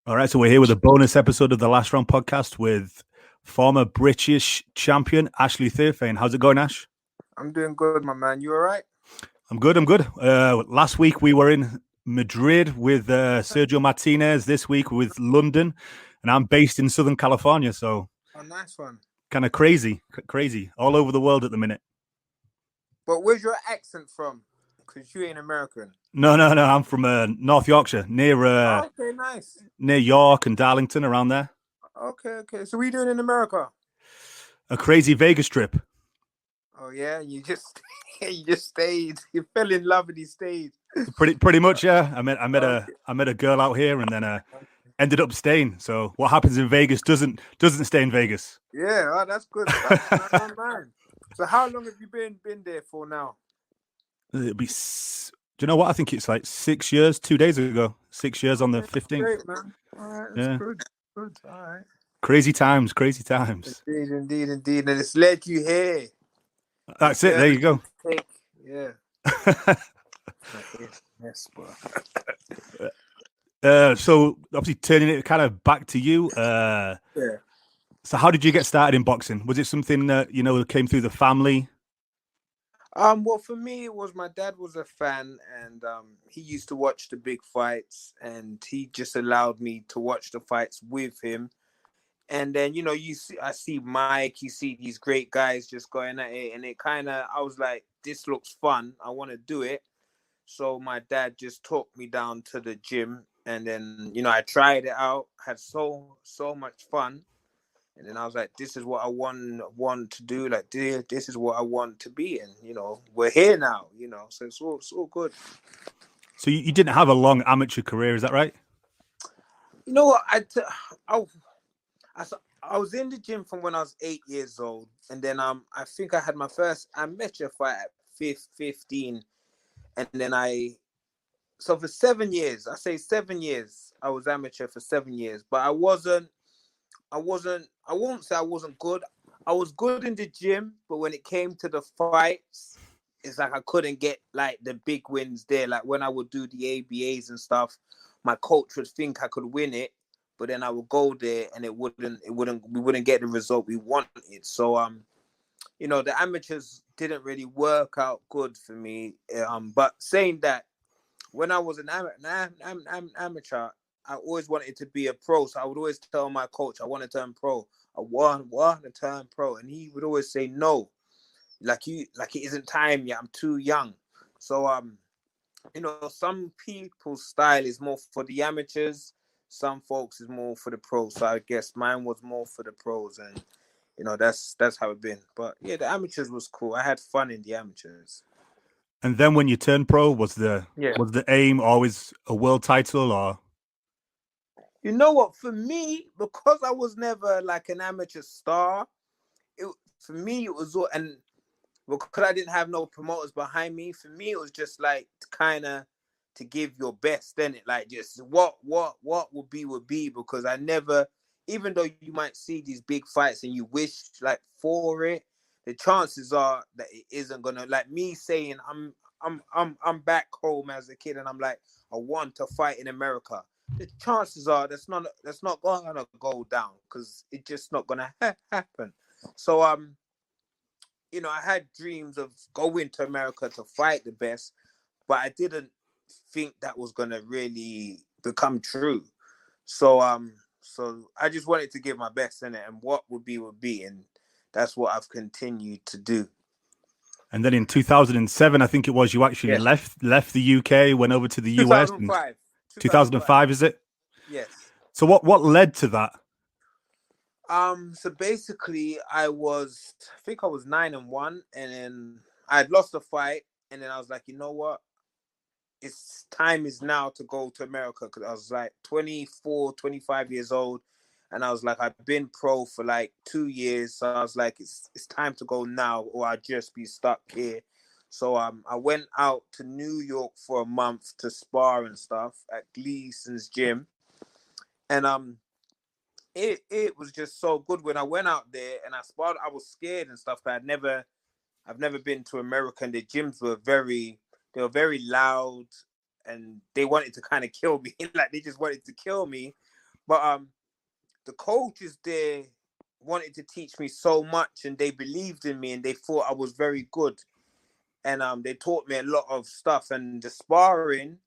All right, so we're here with a bonus episode of the Last Round podcast with former British champion Ashley Theophane. How's it going, Ash? I'm doing good, my man. You all right? I'm good. I'm good. Last week we were in Madrid with Sergio Martinez. This week with London, and I'm based in Southern California, so Oh, nice one. kind of crazy, all over the world at the minute. But where's your accent from? Because you ain't American. No. I'm from North Yorkshire, Oh, okay, nice. near York and Darlington, around there. Okay. So what are you doing in America? A crazy Vegas trip. Oh yeah, you just you just stayed. You fell in love and you stayed. Pretty much, yeah. I met Okay. a girl out here, and then ended up staying. So what happens in Vegas doesn't stay in Vegas. Yeah, oh, that's good stuff, man. So how long have you been there for now? It'll be. Do you know what? I think it's like 6 years. 2 days ago. 6 years on the Okay, that's 15th. great, man. All right, that's Yeah. good. Good. All right. Crazy times. Crazy times. Indeed. And it's led you here. That's it. There you go. Yeah. Yes, bro. So obviously turning it kind of back to you. Yeah. So how did you get started in boxing? Was it something that came through the family? Well, for me, it was my dad was a fan, and he used to watch the big fights, and he just allowed me to watch the fights with him. And then, I see Mike, you see these great guys just going at it, and I was like, this looks fun. I want to do it. So my dad just took me down to the gym, and then, I tried it out, had so much fun. And then I was like, this is what I want to do. Like, this is what I want to be. And, we're here now, so it's all good. So you didn't have a long amateur career, is that right? You know what? I was in the gym from when I was 8 years old. And then I think I had my first amateur fight at 15. And then so for 7 years, I say 7 years, I was amateur for 7 years. But I won't say I wasn't good. I was good in the gym, but when it came to the fights, it's like I couldn't get like the big wins there. Like when I would do the ABAs and stuff, my coach would think I could win it, but then I would go there and we wouldn't get the result we wanted. So the amateurs didn't really work out good for me. But saying that, when I was an amateur, I always wanted to be a pro. So I would always tell my coach, I want to turn pro. I want to turn pro. And he would always say, no, like it isn't time yet. I'm too young. So, some people's style is more for the amateurs. Some folks is more for the pros. So I guess mine was more for the pros. And, that's how it been. But yeah, the amateurs was cool. I had fun in the amateurs. And then when you turned pro, was the aim always a world title or? You know what? For me, because I was never like an amateur star, for me it was all, and because I didn't have no promoters behind me, for me it was just like kind of to give your best, then it like just what would be, because I never, even though you might see these big fights and you wish like for it, the chances are that it isn't gonna, like me saying I'm back home as a kid and I'm like, I want to fight in America. The chances are that's not gonna go down because it's just not gonna happen. So I had dreams of going to America to fight the best, but I didn't think that was gonna really become true. So I just wanted to give my best in it, and what would be, and that's what I've continued to do. And then in 2007, I think it was, you actually left the UK, went over to the US. 2005. 2005, is it? Yes. So what led to that? So basically I think I was 9-1, and then I had lost a fight, and then I was like, you know what? It's time is now to go to America, because I was like 24, 25 years old. And I was like, I've been pro for like 2 years. So I was like, it's time to go now, or I'll just be stuck here. So I went out to New York for a month to spar and stuff at Gleason's gym. And it was just so good when I went out there and I sparred. I was scared and stuff. I've never been to America, and the gyms were very loud, and they wanted to kind of kill me. Like they just wanted to kill me. But the coaches there wanted to teach me so much, and they believed in me, and they thought I was very good, and they taught me a lot of stuff, and the sparring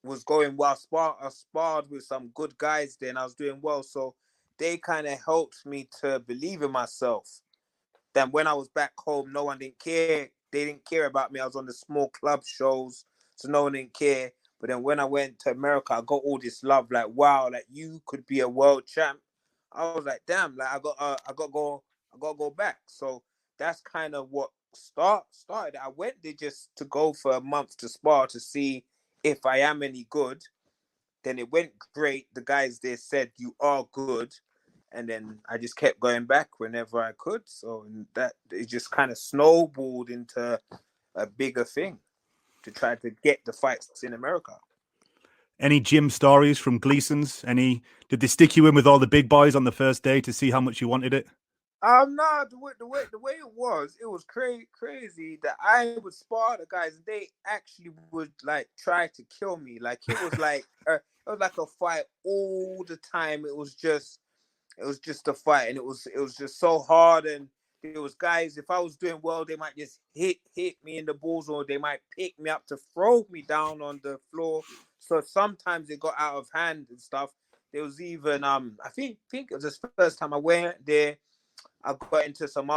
was going well. I sparred with some good guys there, and I was doing well, so they kind of helped me to believe in myself. Then when I was back home, no one didn't care. They didn't care about me. I was on the small club shows, so no one didn't care. But then when I went to America, I got all this love. Like, wow, like you could be a world champ. I was like, damn, like I got to go back. So that's kind of what started. I went there just to go for a month to spar to see if I am any good. Then it went great. The guys there said you are good, and then I just kept going back whenever I could. So that it just kind of snowballed into a bigger thing to try to get the fights in America. Any gym stories from Gleason's? Did they stick you in with all the big boys on the first day to see how much you wanted it? No, the way it was crazy that I would spar the guys, and they actually would like try to kill me. Like it was like a fight all the time. It was just a fight, and it was just so hard. And there was guys, if I was doing well, they might just hit me in the balls, or they might pick me up to throw me down on the floor. So sometimes it got out of hand and stuff. There was even I think it was the first time I went there, I got into some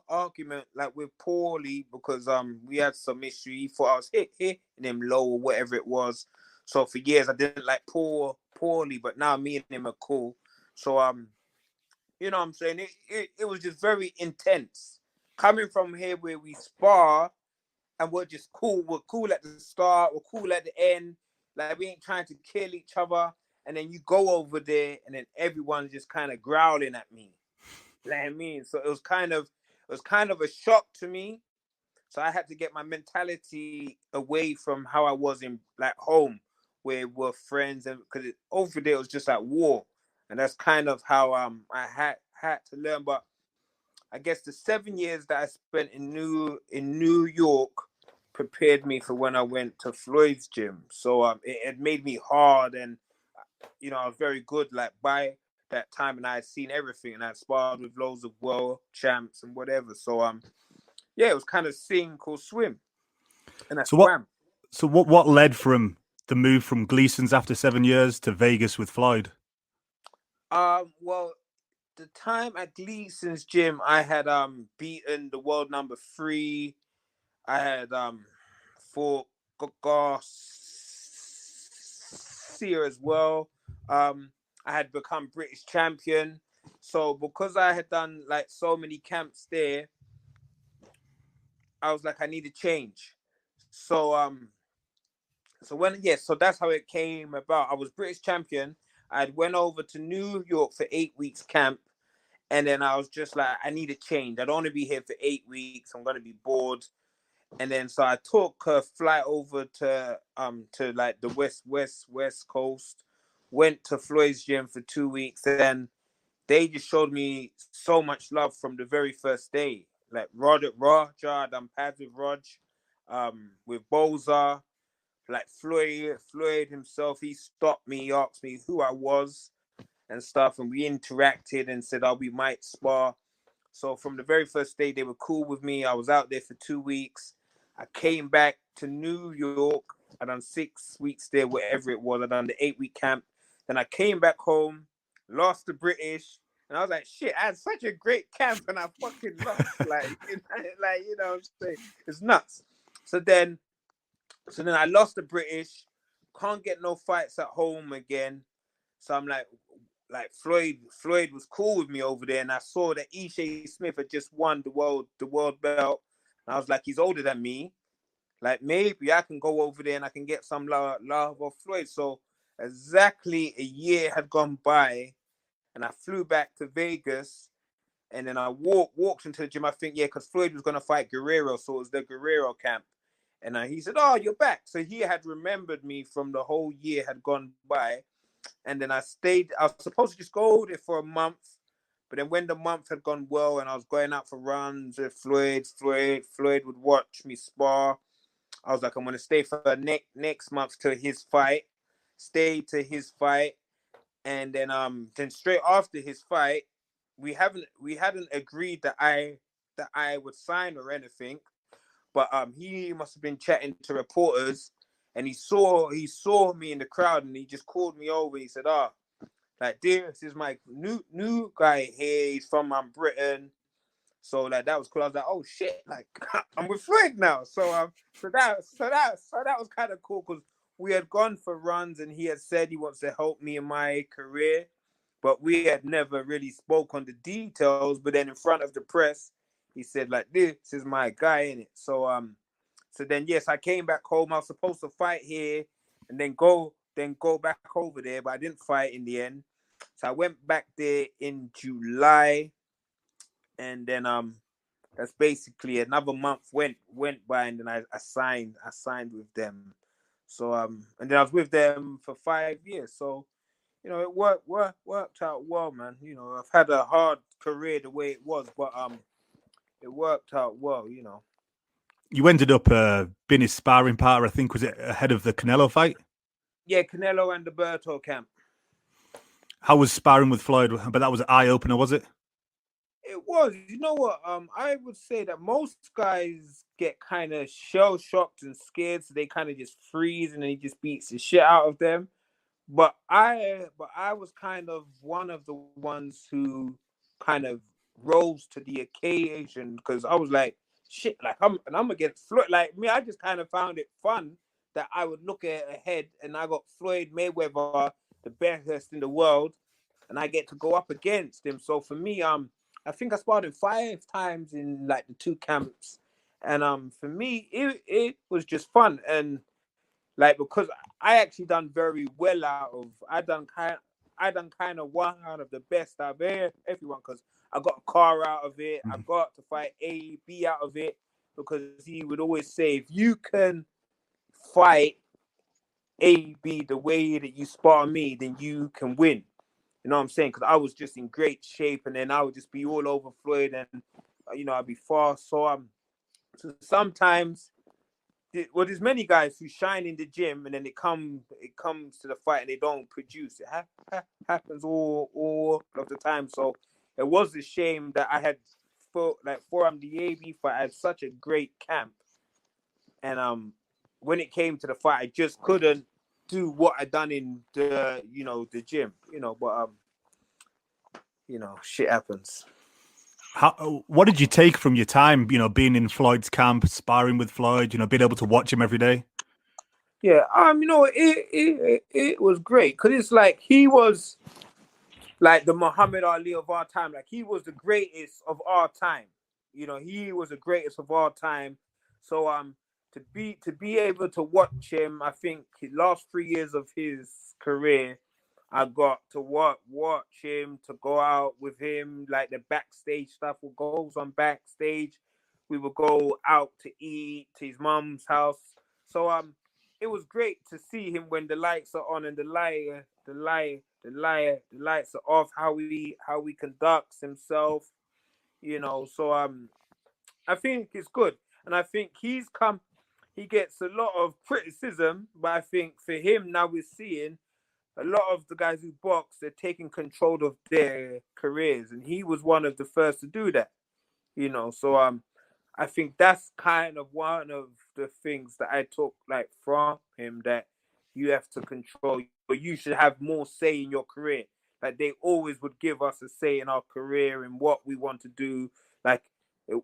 argument like with Paulie, because we had some issue. He thought I was hitting him low or whatever it was. So for years I didn't like Paulie, but now me and him are cool. So you know what I'm saying? It was just very intense. Coming from here where we spar and we're just cool. We're cool at the start, we're cool at the end. Like we ain't trying to kill each other. And then you go over there and then everyone's just kind of growling at me. You know what I mean? So it was kind of a shock to me. So I had to get my mentality away from how I was in like home, where we're friends, and because over there it was just like war, and that's kind of how I had to learn. But I guess the 7 years that I spent in New York prepared me for when I went to Floyd's gym. So it made me hard, and you know I was very good. Like by that time, and I had seen everything, and I sparred with loads of world champs and whatever. So yeah, it was kind of sink or swim, and I swam. So what led from the move from Gleason's after 7 years to Vegas with Floyd? Well, the time at Gleason's gym, I had beaten the world number 3. I had fought Garcia as well. I had become British champion. So because I had done like so many camps there, I was like, I need a change. So so that's how it came about. I was British champion. I went over to New York for 8 weeks camp, and then I was just like, I need a change. I don't want to be here for 8 weeks. I'm gonna be bored. And then so I took a flight over to like the west coast, went to Floyd's gym for 2 weeks, and they just showed me so much love from the very first day. Like Roger, I done pads with Rog, with Boza, like Floyd himself, he stopped me, he asked me who I was and stuff, and we interacted and said, we might spar. So from the very first day, they were cool with me. I was out there for 2 weeks. I came back to New York. I done 6 weeks there, whatever it was. I done the 8-week camp. Then I came back home, lost the British, and I was like, shit, I had such a great camp and I fucking lost. like, you know what I'm saying? It's nuts. So then I lost the British, can't get no fights at home again. So I'm like Floyd was cool with me over there, and I saw that Ishe Smith had just won the world belt. And I was like, he's older than me. Like maybe I can go over there and I can get some love of Floyd. So exactly a year had gone by, and I flew back to Vegas, and then I walked into the gym. I think because Floyd was gonna fight Guerrero, so it was the Guerrero camp. And he said, "Oh, you're back." So he had remembered me from the whole year had gone by. And then I stayed. I was supposed to just go there for a month, but then when the month had gone well and I was going out for runs with Floyd would watch me spar. I was like, I'm gonna stay for the next month till his fight. stayed to his fight, and then straight after his fight, we hadn't agreed that I would sign or anything, but he must have been chatting to reporters, and he saw me in the crowd, and he just called me over. He said, "Ah, like this is my new guy here. He's from Britain." So like that was cool. I was like, "Oh shit!" Like I'm with Floyd now. So that was kind of cool because we had gone for runs, and he had said he wants to help me in my career, but we had never really spoke on the details. But then in front of the press, he said like, "This is my guy in it." So then yes, I came back home. I was supposed to fight here, and then go back over there, but I didn't fight in the end. So I went back there in July, and then that's basically another month went by, and then I signed with them. So and then I was with them for 5 years. So it worked out well, man. I've had a hard career the way it was, but it worked out well. You ended up being his sparring partner, I think, was it ahead of the Canelo fight? Yeah, Canelo and the Berto camp. How was sparring with Floyd? But that was an eye opener, was it? It was. You know what? I would say that most guys get kind of shell shocked and scared, so they kind of just freeze, and then he just beats the shit out of them. But I was kind of one of the ones who kind of rose to the occasion, because I was like, shit, like I'm against Floyd. Like me, I just kind of found it fun that I would look at ahead, and I got Floyd Mayweather, the best in the world, and I get to go up against him. So for me, I think I sparred him 5 times in like the two camps, and for me, it was just fun. And like, because I actually done very well I done kind of one out of the best out of everyone, because I got a car out of it. I got to fight A, B out of it, because he would always say, if you can fight A, B the way that you spar me, then you can win. You know what I'm saying? Because I was just in great shape, and then I would just be all over Floyd, and I'd be fast. So sometimes, well, there's many guys who shine in the gym, and then it comes to the fight and they don't produce. It happens all of the time. So it was a shame that I had for the AB fight, I had such a great camp, and when it came to the fight, I just couldn't do what I done in the gym. But shit happens. What did you take from your time, being in Floyd's camp, sparring with Floyd, being able to watch him every day? Yeah, it was great, because it's like he was like the Muhammad Ali of our time. Like, he was the greatest of our time. He was the greatest of our time. So to be able to watch him, I think the last 3 years of his career, I got to watch him, to go out with him, like the backstage stuff will go on backstage. We would go out to eat to his mum's house. So it was great to see him when the lights are on and the lights are off, how he conducts himself. So I think it's good. And I think he gets a lot of criticism, but I think for him now, we're seeing a lot of the guys who box, they're taking control of their careers, and he was one of the first to do that. So I think that's kind of one of the things that I took like from him, that you have to control, but you should have more say in your career. Like, they always would give us a say in our career and what we want to do. Like,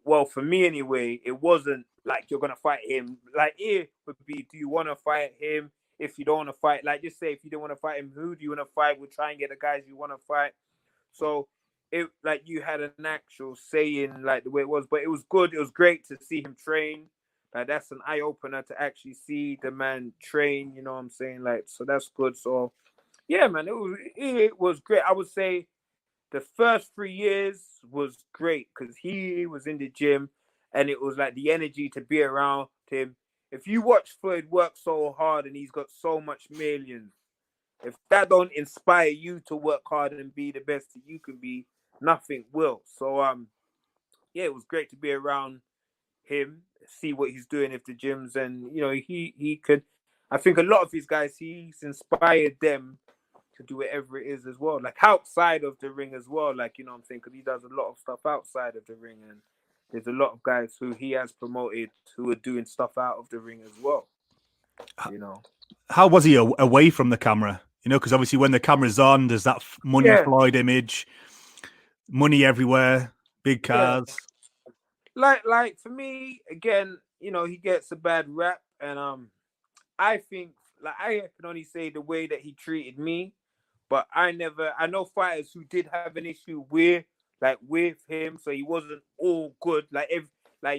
well, for me anyway, it wasn't like you're gonna fight him. Like, it would be, do you want to fight him? If you don't want to fight, like, just say, if you don't want to fight him, who do you want to fight? We'll try and get the guys you want to fight. So it, like, you had an actual say in like the way it was, but it was good. It was great to see him train. Like, that's an eye opener to actually see the man train. You know what I'm saying? Like, so that's good. So yeah, man, it was great. I would say the first 3 years was great, because he was in the gym, and it was like the energy to be around him. If you watch Floyd work so hard and he's got so much millions, if that don't inspire you to work hard and be the best that you can be, nothing will. So yeah, it was great to be around him, see what he's doing at the gyms, and he could. I think a lot of these guys, he's inspired them to do whatever it is as well, like outside of the ring as well. Like, you know what I'm saying? Because he does a lot of stuff outside of the ring, and there's a lot of guys who he has promoted who are doing stuff out of the ring as well. You know, how was he away from the camera? You know, because obviously when the camera's on, there's that Money Floyd image, money everywhere, big cars. Like for me, again, you know, he gets a bad rap, and I think, like, I can only say the way that he treated me, but I know fighters who did have an issue with him, so he wasn't all good. Like,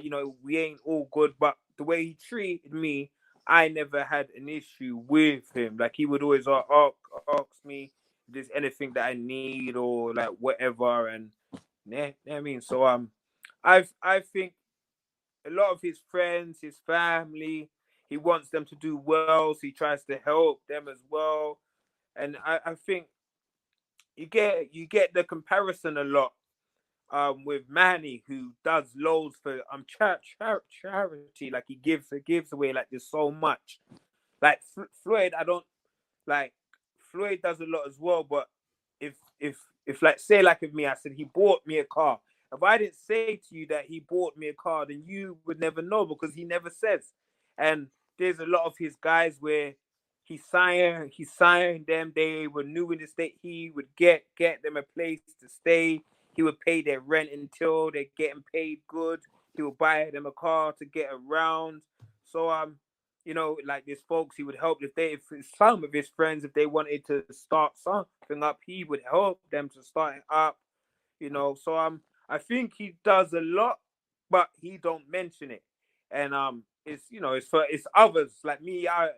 you know, we ain't all good, but the way he treated me, I never had an issue with him. Like, he would always ask me if there's anything that I need or like whatever, and yeah, you know what I mean. So I think a lot of his friends, his family, he wants them to do well, so he tries to help them as well. And I think you get the comparison a lot with Manny, who does loads for charity. Like, he gives away like there's so much. Like Floyd, I don't like Floyd does a lot as well, but if like, say, like, if me, I said he bought me a car. If I didn't say to you that he bought me a car, then you would never know, because he never says. And there's a lot of his guys where he signed them. They were new in the state. He would get them a place to stay. He would pay their rent until they're getting paid good. He would buy them a car to get around. So you know, like, these folks, he would help if some of his friends, if they wanted to start something up, he would help them to start it up. You know, so I think he does a lot, but he don't mention it. And it's, you know, it's others like me. I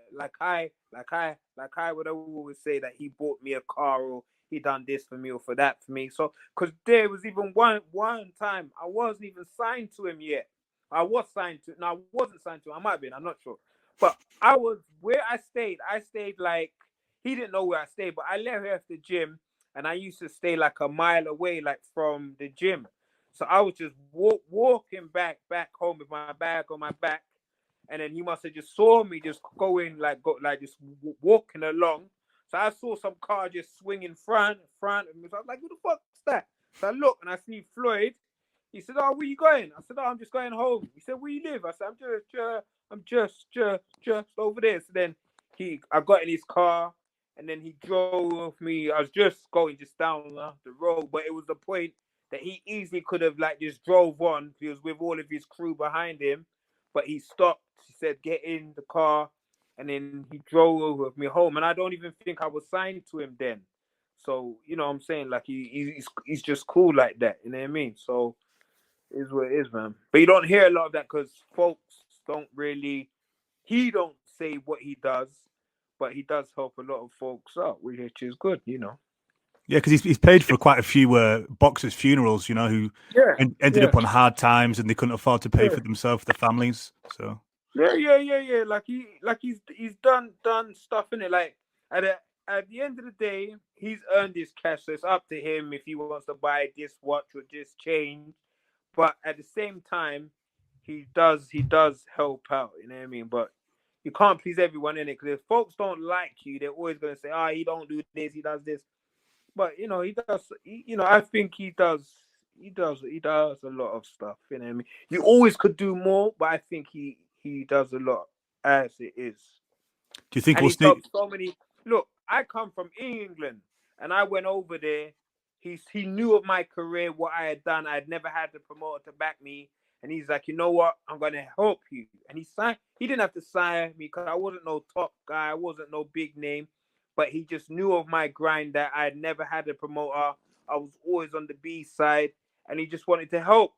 would always say that he bought me a car, or he done this for me or for that for me. So, because there was even one time I wasn't even signed to him yet. I was signed to. No, I wasn't signed to him. I might have been. I'm not sure. But I was where I stayed. I stayed like, he didn't know where I stayed, but I left the gym, and I used to stay like a mile away, like, from the gym. So I was just walking back home with my bag on my back, and then he must have just saw me just just walking along. So I saw some car just swing in front of me. So I was like, "Who the fuck's that?" So I look and I see Floyd. He said, "Oh, where you going?" I said, "Oh, I'm just going home." He said, "Where you live?" I said, I'm just over there." So then I got in his car, and then he drove me. I was just going down the road, but it was the point that he easily could have like just drove on. He was with all of his crew behind him, but he stopped. He said, "Get in the car," and then he drove with me home. And I don't even think I was signed to him then. So, you know what I'm saying? Like, he's just cool like that. You know what I mean? So it is what it is, man. But you don't hear a lot of that because folks don't really. He don't say what he does, but he does help a lot of folks out, which is good, you know. Yeah, because he's paid for quite a few boxers' funerals, you know, who ended up on hard times and they couldn't afford to pay for themselves, the families. So yeah. Like, he's done stuff in it. Like, at the end of the day, he's earned his cash, so it's up to him if he wants to buy this watch or this chain. But at the same time, he does help out. You know what I mean? But you can't please everyone in it, because if folks don't like you, they're always gonna say, "Oh, he don't do this, he does this." But you know, he does. You know, I think he does. He does a lot of stuff. You know what I mean? You always could do more, but I think he does a lot as it is. do you think And we'll he's see? helped so many. Look, I come from England, and I went over there. He knew of my career, what I had done. I had never had the promoter to back me, and he's like, "You know what? I'm gonna help you." And he signed. He didn't have to sign me because I wasn't no top guy. I wasn't no big name, but he just knew of my grind, that I had never had a promoter. I was always on the B side, and he just wanted to help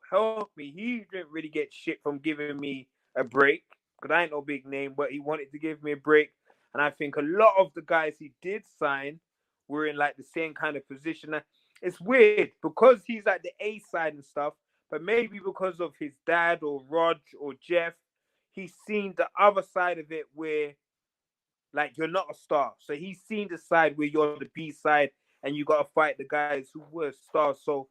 me. He didn't really get shit from giving me a break because I ain't no big name, but he wanted to give me a break. And I think a lot of the guys he did sign were in like the same kind of position. It's weird because he's like the A side and stuff, but maybe because of his dad or Rog or Jeff, he's seen the other side of it where, like, you're not a star. So he's seen the side where you're the B side and you got to fight the guys who were stars. So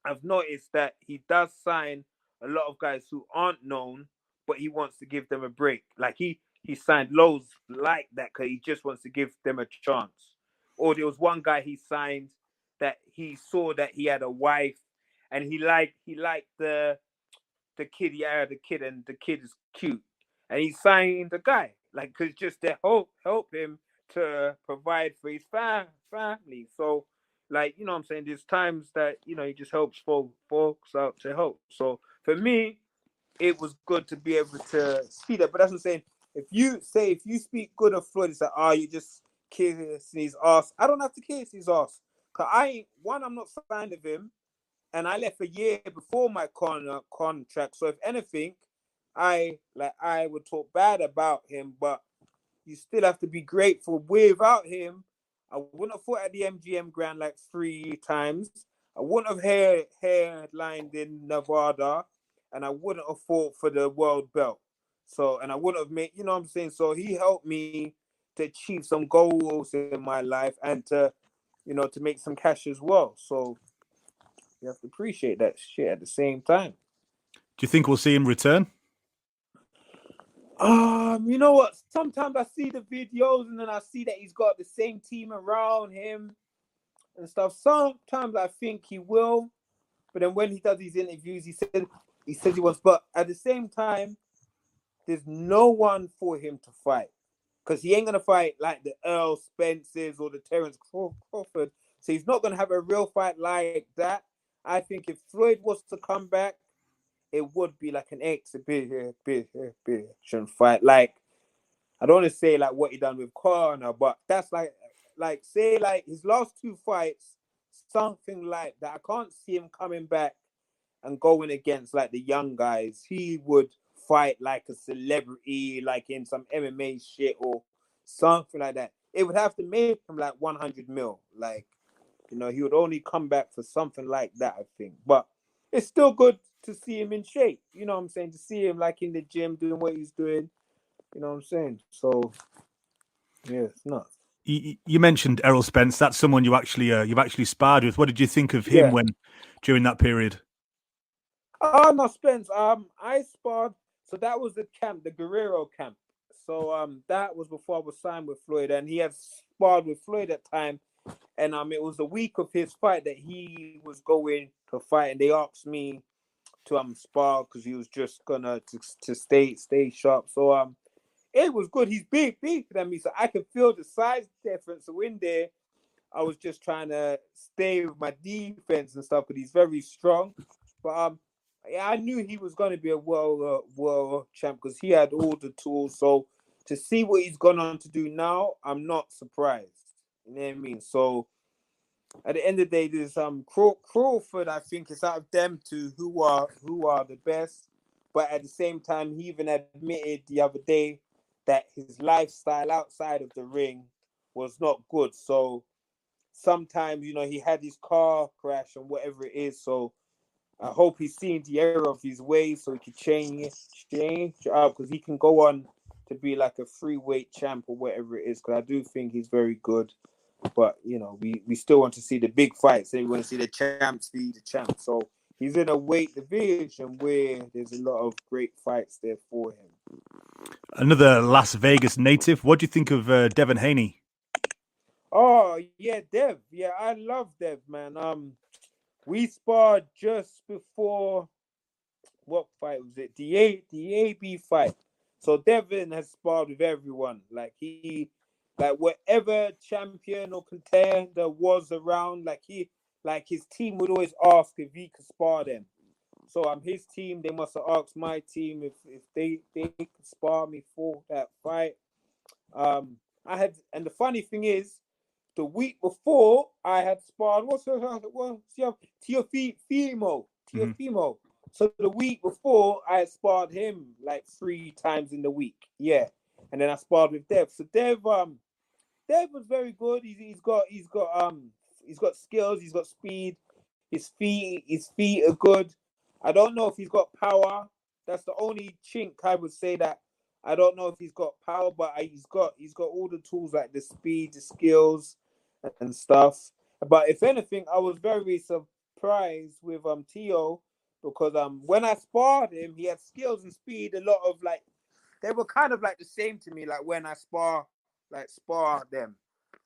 I've noticed that he does sign a lot of guys who aren't known, but he wants to give them a break. Like, he signed loads like that because he just wants to give them a chance. Or there was one guy he signed that he saw that he had a wife, and he liked the kid. He had a kid, and the kid is cute, and he signed the guy like because just to help him to provide for his family. So, like, you know what I'm saying, there's times that, you know, he just helps folks out to help. So for me, it was good to be able to see that. But that's what I'm saying. If you speak good of Floyd, it's like, you just kissing his ass. I don't have to kiss his ass. Cause I'm not signed of him, and I left a year before my contract. So if anything, I would talk bad about him, but you still have to be grateful. Without him, I wouldn't have fought at the MGM Grand like 3 times. I wouldn't have headlined in Nevada, and I wouldn't have fought for the world belt. So, and I wouldn't have made, you know what I'm saying? So he helped me to achieve some goals in my life and to, you know, to make some cash as well. So you have to appreciate that shit at the same time. Do you think we'll see him return? You know what? Sometimes I see the videos and then I see that he's got the same team around him and stuff. Sometimes I think he will, but then when he does these interviews, he says he wants. But at the same time, there's no one for him to fight because he ain't gonna fight like the Earl Spences or the Terence Crawford. So he's not gonna have a real fight like that. I think if Floyd was to come back, it would be like an exhibition fight. Like, I don't want to say like what he done with Conor, but that's like say like his last 2 fights, something like that. I can't see him coming back and going against like the young guys. He would fight like a celebrity, like in some MMA shit or something like that. It would have to make him like 100 mil. Like, you know, he would only come back for something like that, I think. But it's still good to see him in shape. You know what I'm saying? To see him like in the gym doing what he's doing. You know what I'm saying? So yeah, it's nuts. You mentioned Errol Spence. That's someone you've actually sparred with. What did you think of him during that period? No, Spence. I sparred. So that was the camp, the Guerrero camp. So that was before I was signed with Floyd, and he had sparred with Floyd at time. And it was the week of his fight that he was going to fight, and they asked me to spar because he was just gonna to stay sharp. So it was good. He's bigger than me, so I could feel the size difference. So in there, I was just trying to stay with my defense and stuff, because he's very strong. But yeah, I knew he was going to be a world champ because he had all the tools. So to see what he's gone on to do now, I'm not surprised. You know what I mean? So at the end of the day, there's Crawford. I think it's out of them two who are the best. But at the same time, he even admitted the other day that his lifestyle outside of the ring was not good. So sometimes, you know, he had his car crash and whatever it is. So I hope he's seen the error of his ways so he can change it up, because he can go on to be like a freeweight champ or whatever it is. Because I do think he's very good. But, you know, we still want to see the big fights. And we want to see the champs be the champ. So he's in a weight division where there's a lot of great fights there for him. Another Las Vegas native. What do you think of Devin Haney? Oh, yeah, Dev. Yeah, I love Dev, man. We sparred just before, what fight was it? The AB fight. So Devin has sparred with everyone. Like whatever champion or contender was around, like his team would always ask if he could spar them. So his team, they must have asked my team if they could spar me for that fight. And the funny thing is, the week before I had sparred, Teofimo. So the week before I had sparred him like 3 times in the week. Yeah. And then I sparred with Dev. So Dev was very good. He's got skills, he's got speed, his feet are good. I don't know if he's got power. That's the only chink I would say, that I don't know if he's got power, but he's got all the tools, like the speed, the skills and stuff. But if anything, I was very surprised with Tio, because when I sparred him, he had skills and speed, a lot of like they were kind of like the same to me, like when I spar them.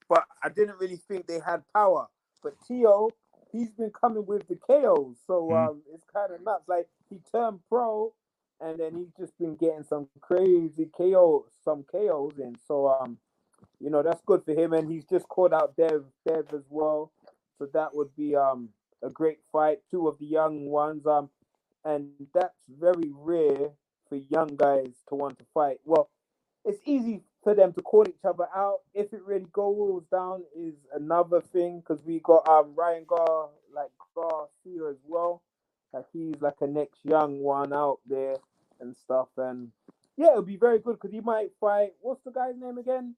But I didn't really think they had power. But Tio, he's been coming with the KOs, so it's kind of nuts. Like he turned pro, and then he's just been getting some crazy KOs in. So that's good for him, and he's just called out Dev as well. So that would be a great fight. Two of the young ones, and that's very rare for young guys to want to fight. Well, it's easy for them to call each other out. If it really goes down, is another thing because we got Ryan Garcia as well. Like he's like a next young one out there and stuff. And yeah, it'll be very good because he might fight. What's the guy's name again?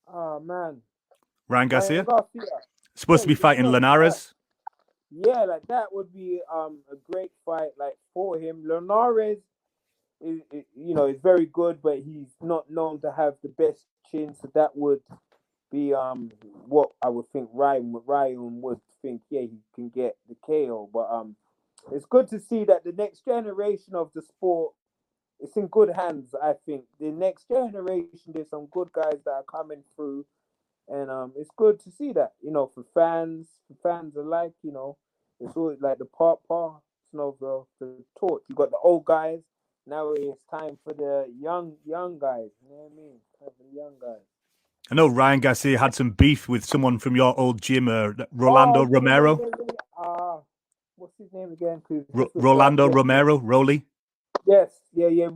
Oh man, Ryan Ryan Garcia Garcia. supposed to be fighting Linares. Yeah, like that would be a great fight like for him. Linares is very good, but he's not known to have the best chin, so that would be what I would think Ryan would think. Yeah, he can get the KO, but it's good to see that the next generation of the sport, it's in good hands. I think the next generation, there's some good guys that are coming through, and it's good to see that, for fans alike. It's always like the the torch. You got the old guys. Now it's time for the young guys. You know what I mean? Time for the young guys. I know Ryan Garcia had some beef with someone from your old gym, Rolando Oh Romero. What's his name again? Rolando Romero, Rolly. Yes, yeah. Yeah.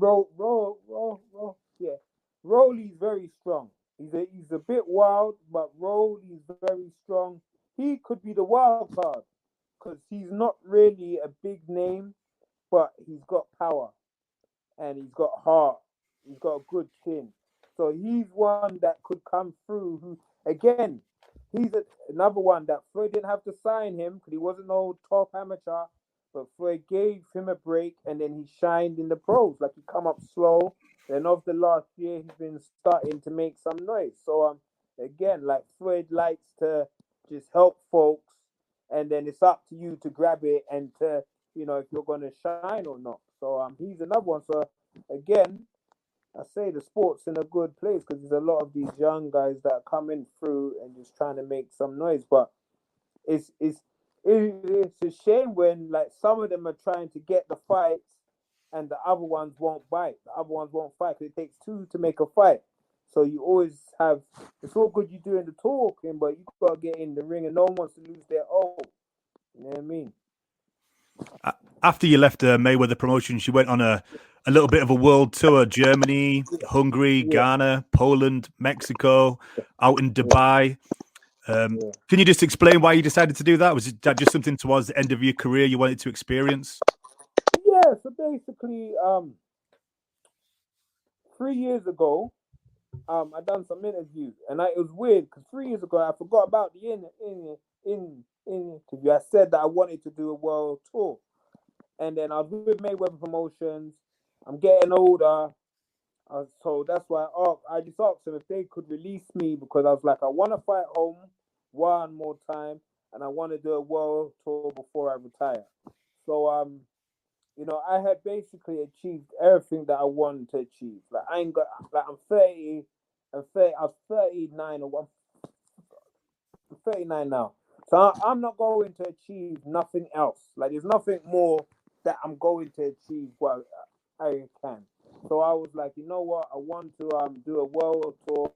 Rolly's very strong. He's a bit wild, but Rolly's very strong. He could be the wild card because he's not really a big name, but he's got power and he's got heart. He's got a good chin. So he's one that could come through. Who again? Another one that Floyd didn't have to sign him because he wasn't no top amateur, but Floyd gave him a break and then he shined in the pros. Like he come up slow. Then of the last year, he's been starting to make some noise. So again, like Floyd likes to just help folks, and then it's up to you to grab it and to if you're gonna shine or not. So he's another one. So again, I say the sport's in a good place because there's a lot of these young guys that are coming through and just trying to make some noise. But it's a shame when like some of them are trying to get the fights and the other ones won't bite. The other ones won't fight because it takes two to make a fight. So you always have. It's all good you doing the talking, but you gotta get in the ring, and no one wants to lose their old. You know what I mean? After you left Mayweather Promotions, you went on a little bit of a world tour: Germany, Hungary, Ghana, Poland, Mexico, out in Dubai. Can you just explain why you decided to do that? Was that just something towards the end of your career you wanted to experience? Yeah. So basically, 3 years ago, I done some interviews, and it was weird because 3 years ago I forgot about the interview. I said that I wanted to do a world tour, and then I was with Mayweather Promotions. I'm getting older, so that's why I just asked them if they could release me because I was like, I want to fight home one more time, and I want to do a world tour before I retire. So I had basically achieved everything that I wanted to achieve. Like I ain't got like I'm 30, I was 39 or I'm 39 now. So I'm not going to achieve nothing else. Like there's nothing more that I'm going to achieve what I can. So I was like, you know what? I want to do a world tour,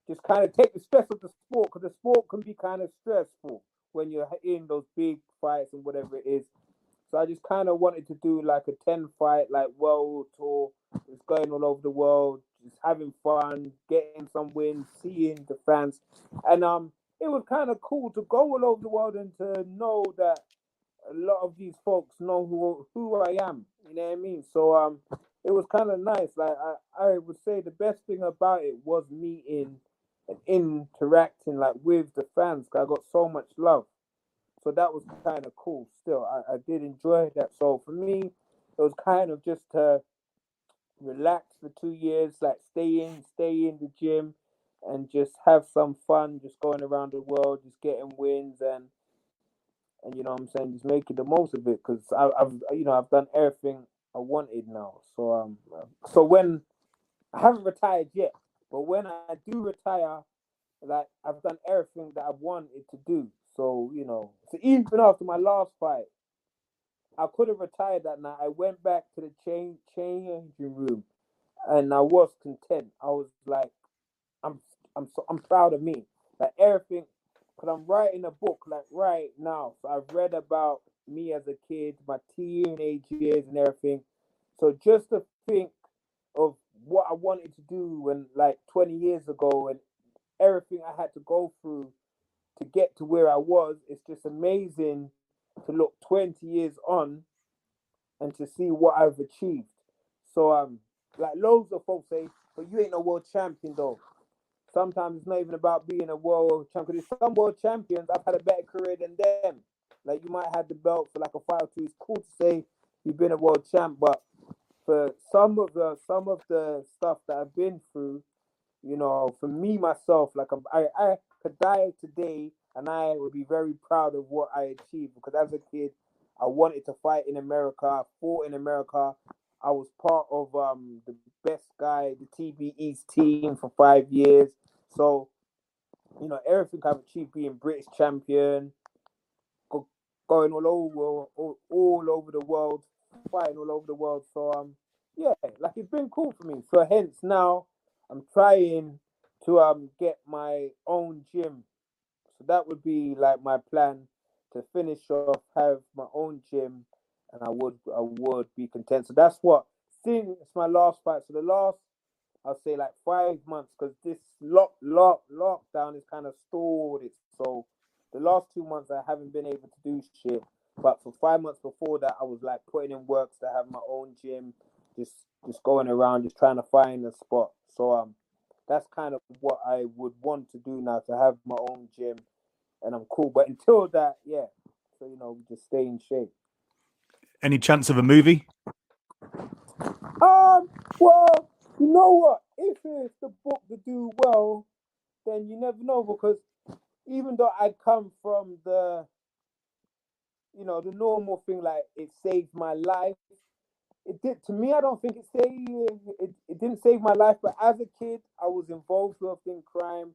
just kind of take the stress of the sport because the sport can be kind of stressful when you're in those big fights and whatever it is. So I just kind of wanted to do like a 10 fight, like world tour, just going all over the world, just having fun, getting some wins, seeing the fans. And it was kind of cool to go all over the world and to know that a lot of these folks know who I am. You know what I mean? So it was kind of nice. Like I would say the best thing about it was meeting and interacting like with the fans. 'Cause I got so much love. So that was kind of cool. Still, I did enjoy that. So for me, it was kind of just to relax for 2 years, like stay in the gym, and just have some fun, just going around the world, just getting wins, and you know what I'm saying, just making the most of it. Because I've done everything I wanted now. So when I haven't retired yet, but when I do retire, like I've done everything that I wanted to do. So so even after my last fight, I could have retired that night. I went back to the changing room, and I was content. I was like, I'm I'm proud of me. Like everything, because I'm writing a book like right now. So I've read about me as a kid, my teenage years, and everything. So just to think of what I wanted to do when like 20 years ago, and everything I had to go through to get to where I was, it's just amazing to look 20 years on and to see what I've achieved. So like loads of folks say, but you ain't no world champion though. Sometimes it's not even about being a world champion. There's some world champions I've had a better career than them. Like you might have the belt for like a fight or two. It's cool to say you've been a world champ, but for some of the stuff that I've been through, for me myself, like I could die today and I would be very proud of what I achieved because as a kid, I wanted to fight in America. I fought in America. I was part of the best guy, the TBE's team for 5 years. So everything I've achieved, being British champion, going all over the world, fighting all over the world. So yeah, like it's been cool for me. So hence now I'm trying to get my own gym. So that would be like my plan to finish off, have my own gym, and I would be content. So that's what since my last fight. So the last I'll say like 5 months because this lockdown is kind of stalled it. So the last 2 months I haven't been able to do shit. But for 5 months before that, I was like putting in works to have my own gym, just just going around, just trying to find a spot. So that's kind of what I would want to do now to have my own gym, and I'm cool. But until that, yeah. So just stay in shape. Any chance of a movie? Well, you know what? If the book to do well, then you never know because even though I come from the normal thing, like it saved my life. It did to me. I don't think it didn't save my life, but as a kid, I was involved in crime.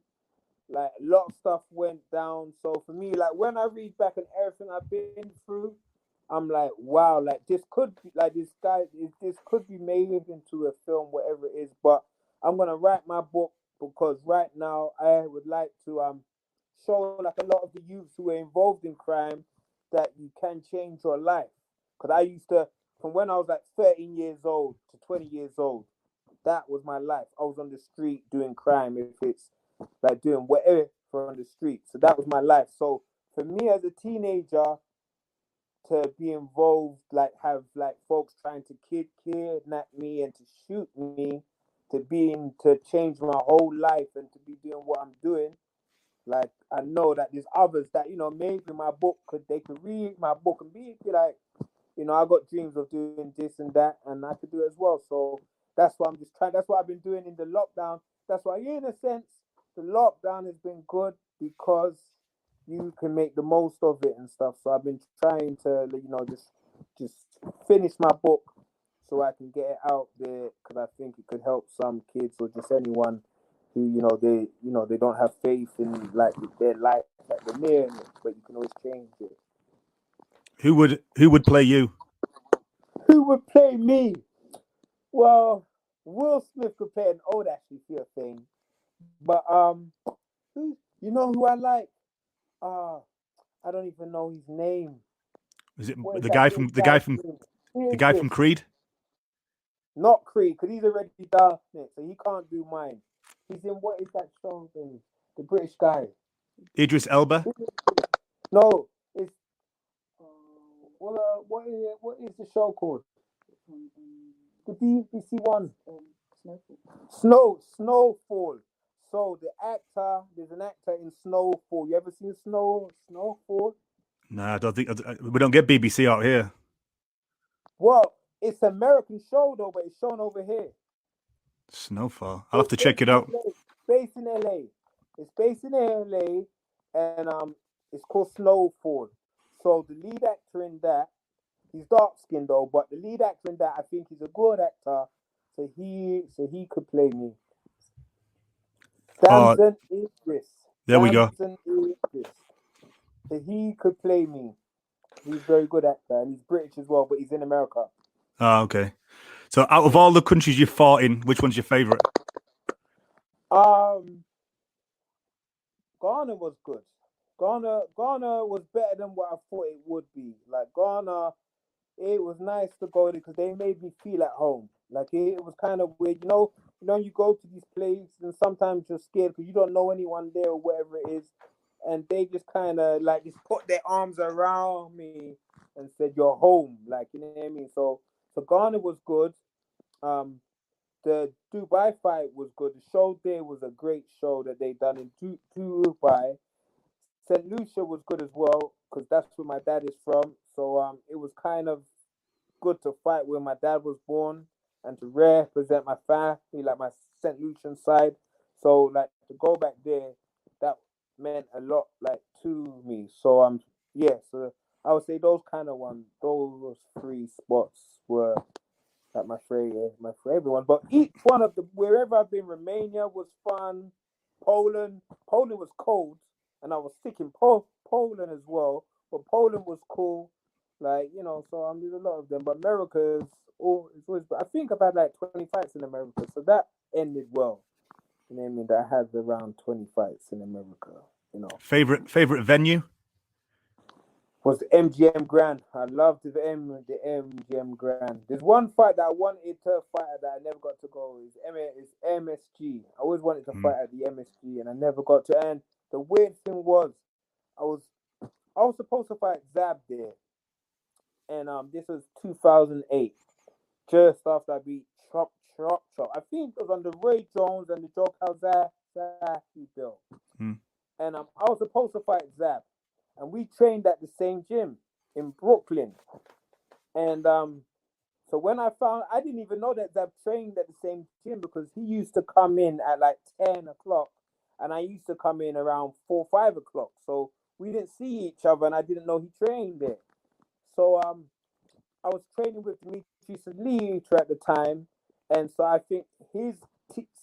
Like a lot of stuff went down. So for me, like when I read back on everything I've been through, I'm like, wow, like this could be like this could be made into a film, whatever it is. But I'm gonna write my book because right now I would like to show like a lot of the youths who are involved in crime that you can change your life. Because I used to, from when I was like 13 years old to 20 years old, that was my life. I was on the street doing crime. If it's like doing whatever on the street. So that was my life. So for me as a teenager to be involved, like have like folks trying to kidnap me and to shoot me, to change my whole life and to be doing what I'm doing. Like I know that there's others that maybe my book they could read my book and be like, I got dreams of doing this and that, and I could do it as well. So that's what I'm just trying. That's what I've been doing in the lockdown. That's why, in a sense, the lockdown has been good because you can make the most of it and stuff. So I've been trying to, just finish my book so I can get it out there because I think it could help some kids or just anyone who they don't have faith in like their life at the near, but you can always change it. Who would play you? Who would play me? Well, Will Smith could play an old Ashley Theophane, but who I like? Uh I don't even know his name. Is it What is the that guy big from the guy guy's from name? the Who is guy this? from Creed? Not Creed, because he's already done it, so he can't do mine. He's in what is that show thing? The British guy. Idris Elba? No, it's what is the show called? The BBC one. Snowfall. So there's an actor in Snowfall. You ever seen Snowfall? No, I don't think we don't get BBC out here. Well, it's an American show though, but it's shown over here. Snowfall. I'll So have to check it out. Based in LA. It's based in LA, and it's called Snowfall. So the lead actor in that, He's dark skinned though, but the lead actor in that, I think he's a good actor, so he could play me. Oh, Damson Idris. there we go. Damson Idris. So he could play me. He's a very good actor, and he's British as well, but he's in America. Oh, okay. So out of all the countries you fought in, which one's your favorite? Ghana was good. Ghana was better than what I thought it would be. Like Ghana, it was nice to go there because they made me feel at home. Like it was kind of weird, you go to these places and sometimes you're scared because you don't know anyone there or whatever it is, and they just kind of like just put their arms around me and said you're home. Like you know what I mean. So Ghana was good. The Dubai fight was good. The show there was a great show that they done in Dubai. St. Lucia was good as well because that's where my dad is from. So it was kind of good to fight where my dad was born and to represent my family, like my St. Lucian side. So like to go back there, that meant a lot like to me. So yeah, so I would say those kind of ones, those three spots were like my favorite one. But each one of the wherever I've been, Romania was fun. Poland was cold, and I was sick in Poland as well. But Poland was cool, like So there's a lot of them. But America is always. I think I've had like 20 fights in America, so that ended well. You know what I mean? That I had around 20 fights in America. Favorite venue? Was the MGM Grand. I loved the MGM Grand. There's one fight that I wanted to fight at that I never got to go. It's MSG. I always wanted to fight at the MSG and I never got to. And the weird thing was, I was supposed to fight Zab there, and this was 2008, just after I beat Chop. I think it was under Ray Jones and the Joe Calzaghe bill. And I was supposed to fight Zab. And we trained at the same gym in Brooklyn. And so when I didn't even know that Zab trained at the same gym because he used to come in at like 10 o'clock and I used to come in around 4, 5 o'clock. So we didn't see each other and I didn't know he trained there. So I was training with Dimitri Salita at the time. And so I think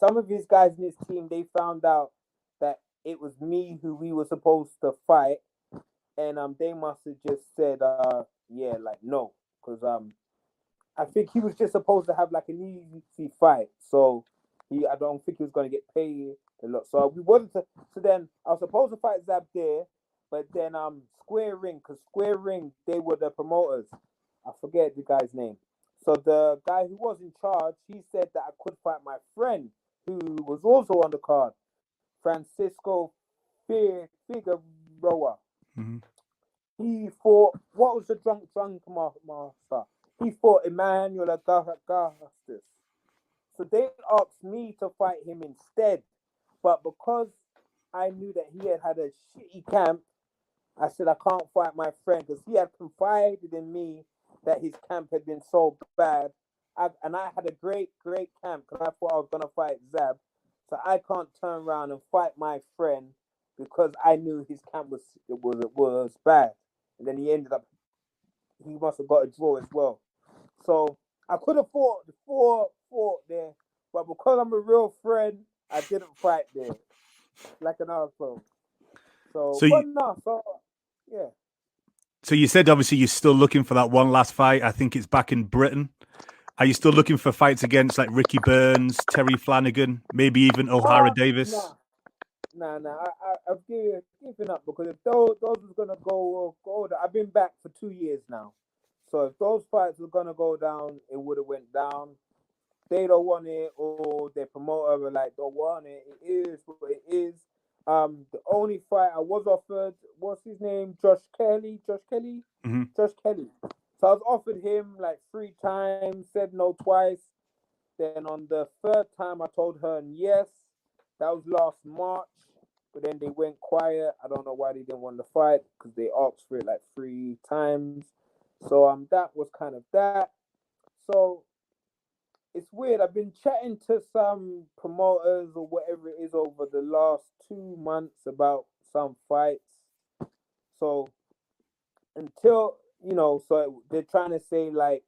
some of his guys in his team, they found out that it was me who we were supposed to fight. And they must have just said, no, because I think he was just supposed to have like an easy fight. So I don't think he was going to get paid a lot. So we wanted to. So then I was supposed to fight Zab there, but then Square Ring, because Square Ring, they were the promoters. I forget the guy's name. So the guy who was in charge, he said that I could fight my friend who was also on the card, Francisco Figueroa. Mm-hmm. He fought, what was the drunk master? He fought Emmanuel Augustus. So they asked me to fight him instead. But because I knew that he had a shitty camp, I said, I can't fight my friend because he had confided in me that his camp had been so bad. And I had a great camp because I thought I was going to fight Zab. So I can't turn around and fight my friend because I knew his camp was bad. And then he must have got a draw as well. So I could have fought there, but because I'm a real friend, I didn't fight there like an arsehole. Yeah. So you said obviously you're still looking for that one last fight. I think it's back in Britain. Are you still looking for fights against like Ricky Burns, Terry Flanagan, maybe even O'Hara Davis? Nah. I've given up because if those was gonna go, I've been back for 2 years now. So if those fights were gonna go down, it would have went down. They don't want it, or their promoter were like don't want it. It is what it is. The only fight I was offered, what's his name? Josh Kelly. Mm-hmm. Josh Kelly. So I was offered him like 3 times, said no twice. Then on the 3rd time, I told her yes. That was last March, but then they went quiet. I don't know why they didn't want to fight because they asked for it like 3 times. So that was kind of that. So it's weird. I've been chatting to some promoters or whatever it is over the last 2 months about some fights. So until so they're trying to say like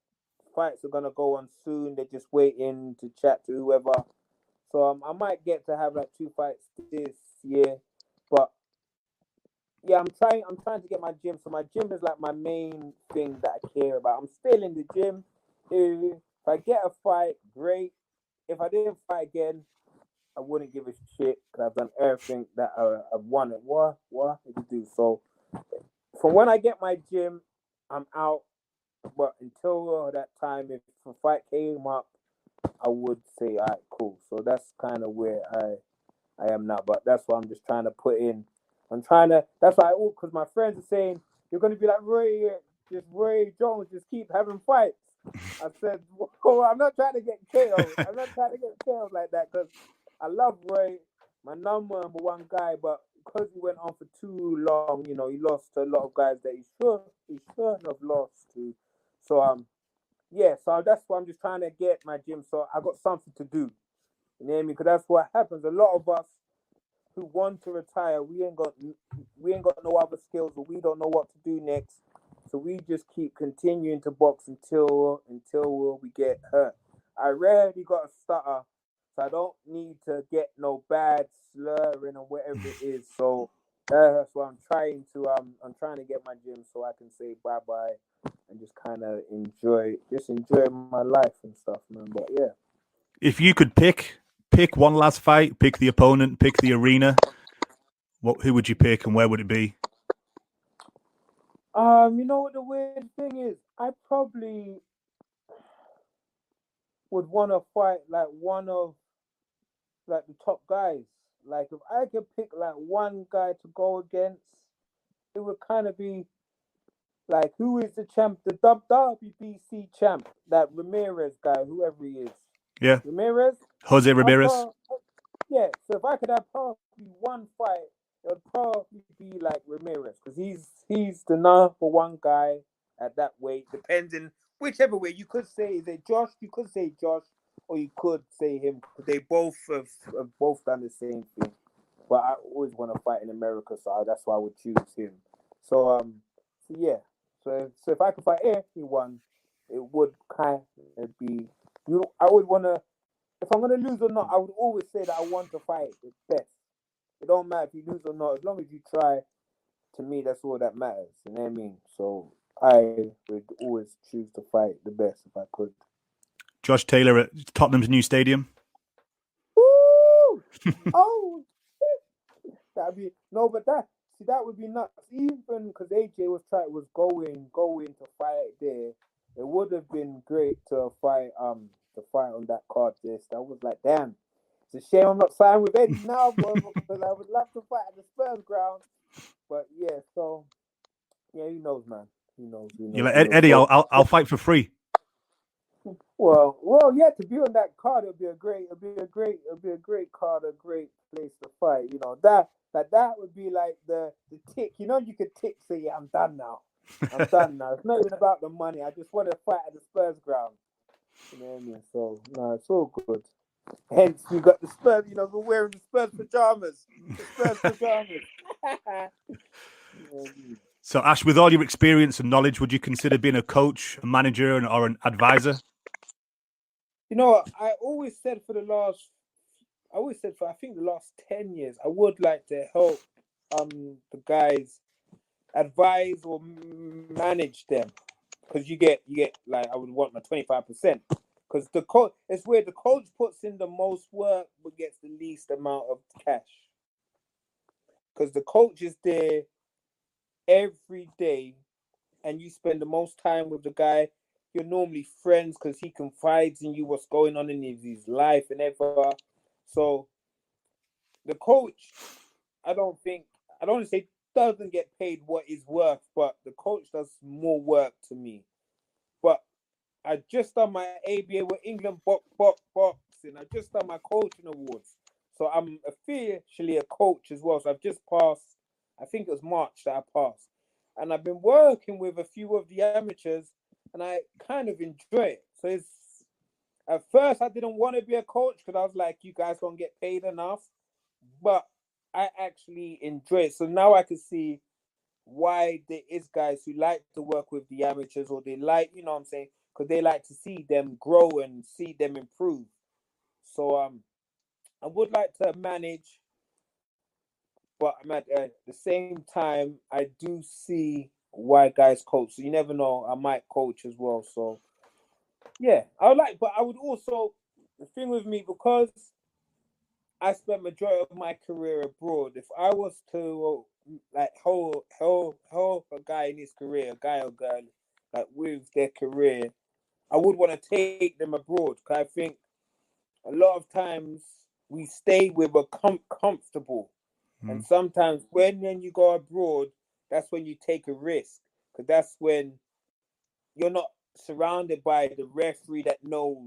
fights are gonna go on soon. They're just waiting to chat to whoever. So I might get to have like 2 fights this year, but yeah, I'm trying to get my gym. So my gym is like my main thing that I care about. I'm still in the gym. If I get a fight, great. If I didn't fight again, I wouldn't give a shit because I've done everything that I've wanted. What did you do? So from when I get my gym, I'm out. But until that time, if a fight came up, I would say, all right, cool. So that's kind of where I am now. But that's what I'm just trying to put in. That's why because my friends are saying, you're going to be like Roy Jones, just keep having fights. I said, well, I'm not trying to get KO. I'm not trying to get KO like that because I love Roy, my number one guy, but because he went on for too long, he lost to a lot of guys that he shouldn't have lost to. So yeah, so that's why I'm just trying to get my gym. So I got something to do. You know what I mean? Because that's what happens. A lot of us who want to retire, we ain't got no other skills, or we don't know what to do next. So we just keep continuing to box until we get hurt. I rarely got a stutter, so I don't need to get no bad slurring or whatever it is. So that's why I'm trying to get my gym so I can say bye bye and just kind of enjoy my life and stuff, man. But yeah. If you could pick one last fight, pick the opponent, pick the arena, who would you pick and where would it be? You know what the weird thing is? I probably would want to fight like one of like the top guys. Like if I could pick like one guy to go against, it would kind of be like who is the champ, the WBC champ, that Ramirez guy, whoever he is. Yeah, Ramirez. Jose Ramirez. Yeah. So if I could have probably one fight, it would probably be like Ramirez because he's the number one guy at that weight. Depending whichever way you could say, is it Josh? You could say Josh, or you could say him because they both have both done the same thing. But I always want to fight in America, so that's why I would choose him. So yeah. So if I could fight anyone, it would kind of be I would want to. If I'm gonna lose or not, I would always say that I want to fight the best. It don't matter if you lose or not, as long as you try. To me, that's all that matters. You know what I mean? So I would always choose to fight the best if I could. Josh Taylor at Tottenham's new stadium. Woo! Oh, that'd be no, but that would be nuts. Even because AJ was going to fight there. It would have been great to fight on that card list. I was like, damn, it's a shame I'm not signed with Eddie now, boy, because I would love to fight at the Spurs ground. But yeah, so yeah, who knows, man? Who knows? You're like, Eddie, So, I'll fight for free. well, yeah. To be on that card, it'd be a great card, a great place to fight. That would be like the tick. You could tick, say, yeah, I'm done now. I'm done now. It's not even about the money. I just want to fight at the Spurs ground. You know what I mean? So no, it's all good. Hence, we got the Spurs. We're wearing the Spurs pajamas. The Spurs pajamas. So, Ash, with all your experience and knowledge, would you consider being a coach, a manager, or an advisor? You know what? I always said for I think the last 10 years, I would like to help the guys advise or manage them because you get like I would want my 25% because the coach, it's where the coach puts in the most work but gets the least amount of cash because the coach is there every day and you spend the most time with the guy. You're normally friends because he confides in you what's going on in his life and ever. So the coach, I don't want to say doesn't get paid what he's worth, but the coach does more work to me. But I just done my ABA with England boxing. I just done my coaching awards. So I'm officially a coach as well. So I've just passed, I think it was March that I passed. And I've been working with a few of the amateurs and I kind of enjoy it. So at first I didn't want to be a coach because I was like, you guys don't get paid enough. But I actually enjoy it. So now I can see why there is guys who like to work with the amateurs, or they like, you know what I'm saying, because they like to see them grow and see them improve. So I would like to manage, but I'm at the same time I do see why guys coach. So you never know, I might coach as well. So yeah, I would like, but I would also, the thing with me, because I spent majority of my career abroad. If I was to like hold a guy in his career, a guy or girl, like with their career, I would want to take them abroad. Because I think a lot of times we stay where we're comfortable, and sometimes when you go abroad, that's when you take a risk. Because that's when you're not surrounded by the referee that know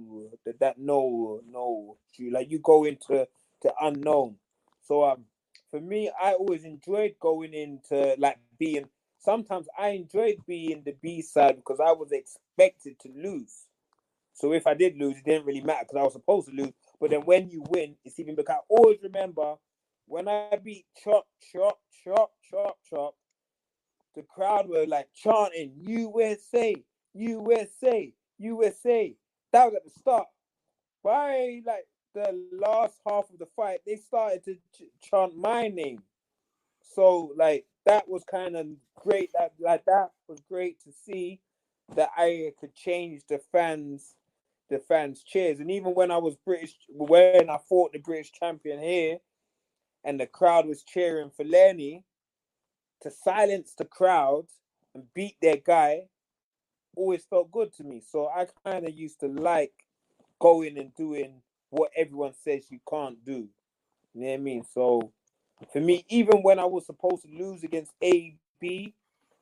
you. Like you go into the unknown. So for me, I always enjoyed going into like being. Sometimes I enjoyed being the B side because I was expected to lose. So if I did lose, it didn't really matter because I was supposed to lose. But then when you win, it's even because I always remember when I beat Chop, the crowd were like chanting USA, USA, USA. That was at the start. By like the last half of the fight, they started to chant my name. So like that was kind of great. That was great to see that I could change the fans cheers. And even when I was when I fought the British champion here, and the crowd was cheering for Lenny, to silence the crowd and beat their guy always felt good to me. So I kind of used to like going and doing what everyone says you can't do. You know what I mean? So for me, even when I was supposed to lose against AB,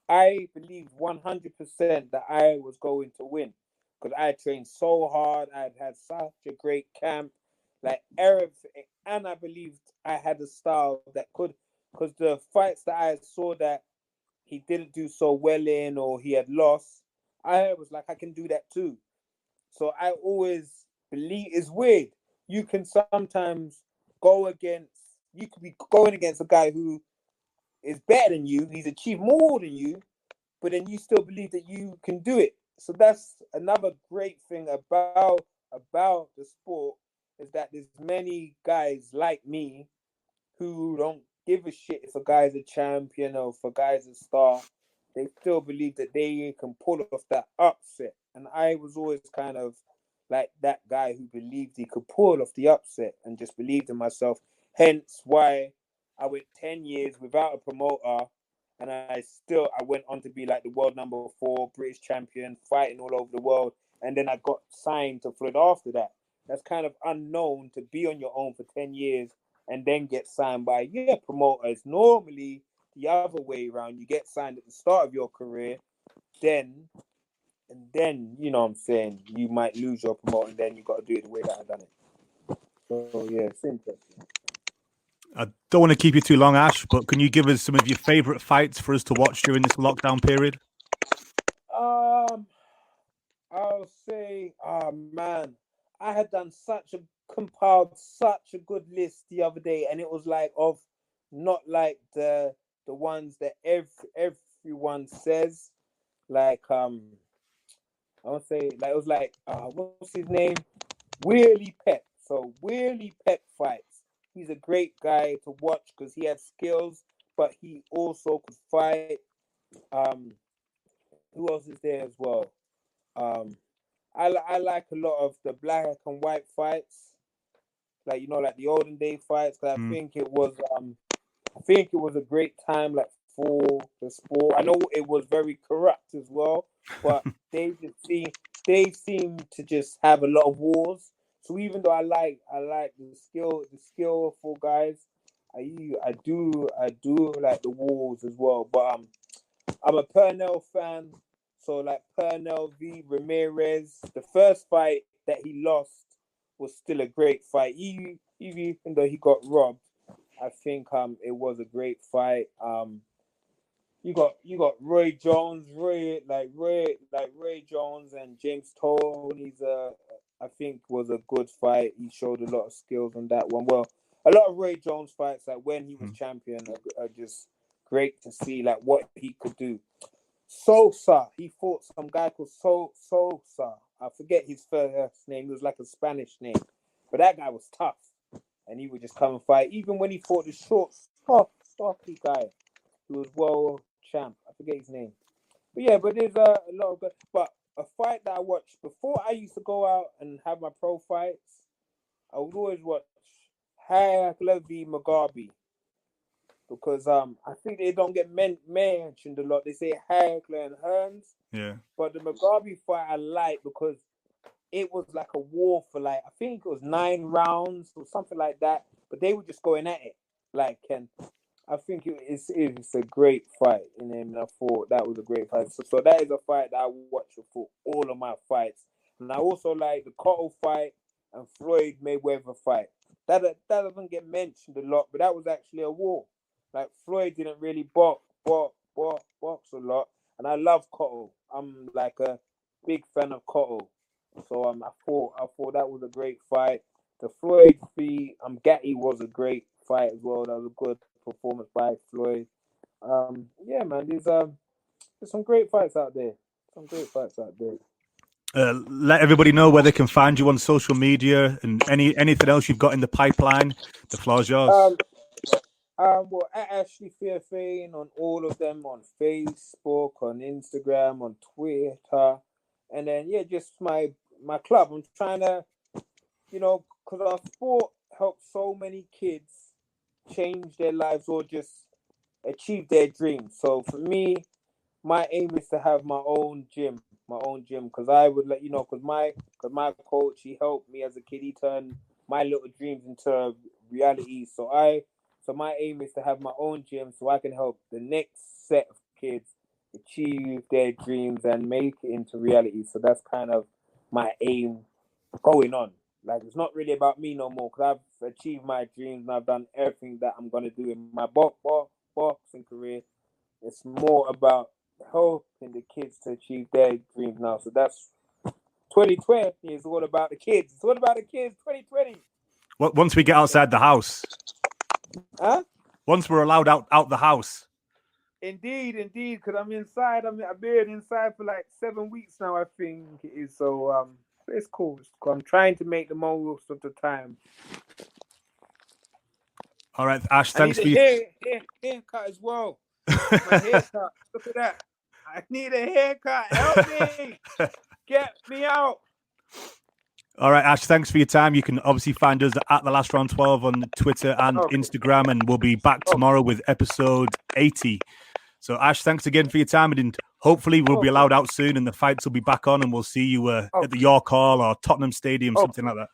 I believed 100% that I was going to win because I had trained so hard. I had such a great camp, like everything, and I believed I had a style that could. Because the fights that I saw that he didn't do so well in, or he had lost, I was like, I can do that too. So I always believe, it's weird. You can sometimes you could be going against a guy who is better than you, he's achieved more than you, but then you still believe that you can do it. So that's another great thing about the sport, is that there's many guys like me who don't give a shit if a guy's a champion or if a guy's a star. They still believe that they can pull off that upset. And I was always kind of like that guy who believed he could pull off the upset and just believed in myself. Hence why I went 10 years without a promoter, and I went on to be like the world number 4 British champion, fighting all over the world. And then I got signed to Floyd after that. That's kind of unknown to be on your own for 10 years and then get signed by promoters. Normally the other way around. You get signed at the start of your career, then you know what I'm saying, you might lose your promoter, and then you got to do it the way that I done it. So yeah, it's interesting. I don't want to keep you too long, Ash, but can you give us some of your favorite fights for us to watch during this lockdown period? Um, I'll say, oh man, I had done compiled such a good list the other day, and it was like of not like the ones that everyone says. Like I would say, like it was like what's his name? Weirly Pep. So Weirly Pep fights. He's a great guy to watch because he has skills, but he also could fight. Um, who else is there as well? Um, I like a lot of the black and white fights, like like the olden day fights. Cause I think it was a great time, like for the sport. I know it was very corrupt as well, but they seem to just have a lot of wars. So even though I like the skillful guys, I do like the wars as well. But I'm a Pernell fan, so like Pernell v Ramirez, the first fight that he lost was still a great fight. Even though he got robbed, I think it was a great fight. You got Roy Jones, Roy Jones and James Toll. I think was a good fight. He showed a lot of skills on that one. Well, a lot of Roy Jones fights, like when he was champion, are just great to see like what he could do. Sosa, he fought some guy called Sosa. I forget his first name. It was like a Spanish name, but that guy was tough, and he would just come and fight. Even when he fought the short, stocky guy, who was world champ. I forget his name. But yeah, but there's a lot of good. But a fight that I watched before I used to go out and have my pro fights, I would always watch Hagler v Mugabe. Because I think they don't get mentioned a lot. They say Hagler and Hearns. Yeah. But the Mugabe fight I like because it was like a war for like, I think it was 9 rounds or something like that. But they were just going at it. Like, and I think it's a great fight. And I thought that was a great fight. So that is a fight that I watch for all of my fights. And I also like the Cotto fight and Floyd Mayweather fight. That doesn't get mentioned a lot, but that was actually a war. Like Floyd didn't really box a lot, and I love Cotto. I'm like a big fan of Cotto, so I thought that was a great fight. The Floyd v Gatti was a great fight as well. That was a good performance by Floyd. Yeah, man, there's some great fights out there. Let everybody know where they can find you on social media and anything else you've got in the pipeline. The floor's yours. Well, at Ashley Theophane on all of them, on Facebook, on Instagram, on Twitter, and then just my club. I'm trying to, because our sport helps so many kids change their lives or just achieve their dreams. So for me, my aim is to have my own gym, because I would let because my coach, he helped me as a kid. He turned my little dreams into reality. So my aim is to have my own gym so I can help the next set of kids achieve their dreams and make it into reality. So that's kind of my aim going on. Like, it's not really about me no more because I've achieved my dreams and I've done everything that I'm going to do in my boxing career. It's more about helping the kids to achieve their dreams now. So that's 2020 is all about the kids. It's all about the kids, 2020. Once we get outside the house. Huh? Once we're allowed out the house. Indeed, because I'm inside. I've been inside for like 7 weeks now, I think it is. So it's cool. I'm trying to make the most of the time. All right, Ash, thanks for your haircut as well. My haircut. Look at that. I need a haircut. Help me. Get me out. All right, Ash, thanks for your time. You can obviously find us at The Last Round 12 on Twitter and Instagram, and we'll be back tomorrow with episode 80. So, Ash, thanks again for your time, and hopefully we'll be allowed out soon and the fights will be back on, and we'll see you at the York Hall or Tottenham Stadium, something like that.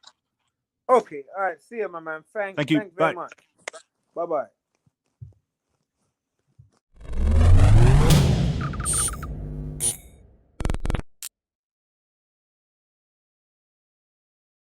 Okay, all right. See you, my man. Thank you very much. Bye-bye.